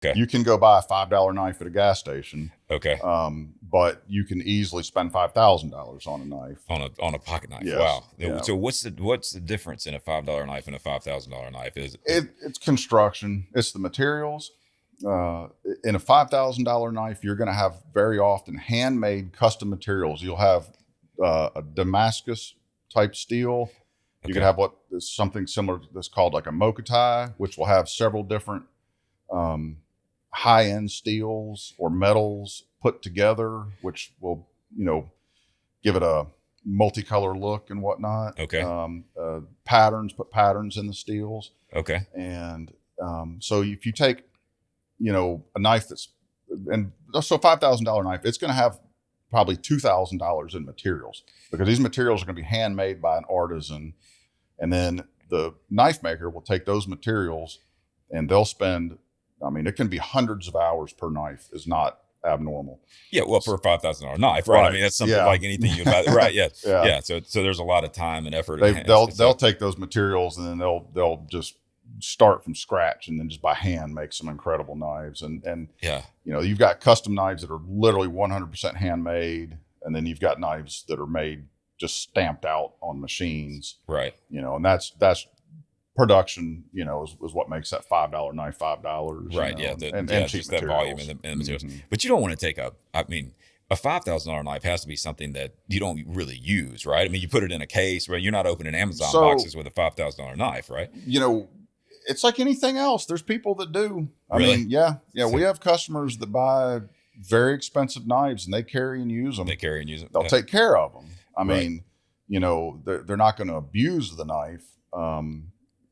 Okay. You can go buy a $5 knife at a gas station. Okay. But you can easily spend $5,000 on a knife. On a pocket knife. Yes. Wow. Yeah. So what's the difference in a $5 knife and a $5,000 knife? It's construction. It's the materials. In a $5,000 knife, you're going to have very often handmade custom materials. You'll have a Damascus type steel. You could have what is something similar that's called like a mokatai, which will have several different high-end steels or metals put together, which will, give it a multicolor look and whatnot. Okay. Put patterns in the steels. Okay. And so if you take, a knife so a $5,000 knife, it's going to have probably $2,000 in materials, because these materials are going to be handmade by an artisan. And then the knife maker will take those materials and they'll spend, it can be hundreds of hours per knife is not abnormal. Yeah, well, for a $5,000 knife, right? I mean, that's something like anything you'd buy. Right, yeah. Yeah. So there's a lot of time and effort. They'll take those materials and then they'll just start from scratch and then just by hand make some incredible knives. And you've got custom knives that are literally 100% handmade, and then you've got knives that are made just stamped out on machines. Right. And that's production, is what makes that $5 knife $5. Right. And cheap just materials. That volume and the materials. Mm-hmm. But you don't want to take a $5,000 knife has to be something that you don't really use, right? I mean, you put it in a case, right? You're not opening Amazon boxes with a $5,000 knife, right? It's like anything else. There's people that do. Really? We have customers that buy very expensive knives and they carry and use them. They'll take care of them. They're not going to abuse the knife.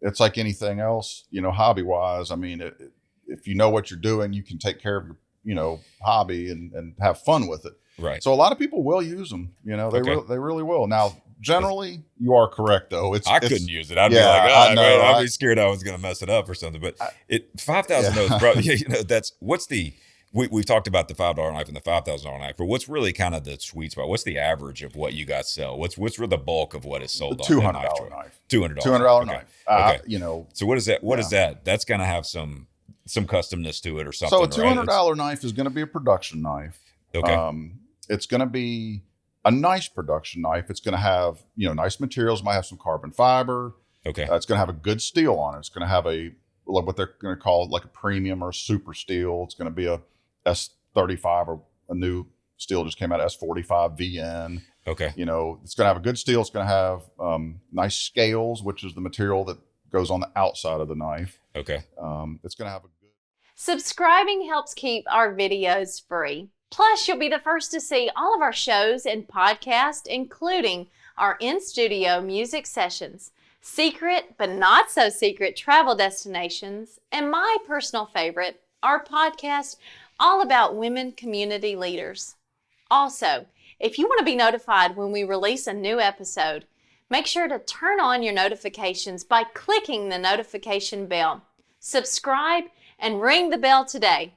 It's like anything else, hobby wise. If you know what you're doing, you can take care of your, hobby and have fun with it. Right. So a lot of people will use them. They really will. Now, generally, you are correct though. I couldn't use it. I'd be like, I'd be scared I was going to mess it up or something. But $5,000 probably. That's what's the. We've talked about the $5 knife and the $5,000 knife, but what's really kind of the sweet spot? What's the average of what you guys sell? What's really the bulk of what is sold? The $200 knife. $200 knife. Okay. So what is that? What is that? That's going to have some customness to it or something. So a $200 knife is going to be a production knife. Okay. It's going to be a nice production knife. It's going to have nice materials. It might have some carbon fiber. Okay. It's going to have a good steel on it. It's going to have what they're going to call like a premium or a super steel. It's going to be a S35 or a new steel just came out, S45 VN. Okay. It's going to have a good steel. It's going to have nice scales, which is the material that goes on the outside of the knife. Okay. It's going to have a good. Subscribing helps keep our videos free. Plus, you'll be the first to see all of our shows and podcasts, including our in-studio music sessions, secret but not so secret travel destinations, and my personal favorite, our podcast all about women community leaders. Also, if you want to be notified when we release a new episode, make sure to turn on your notifications by clicking the notification bell. Subscribe and ring the bell today.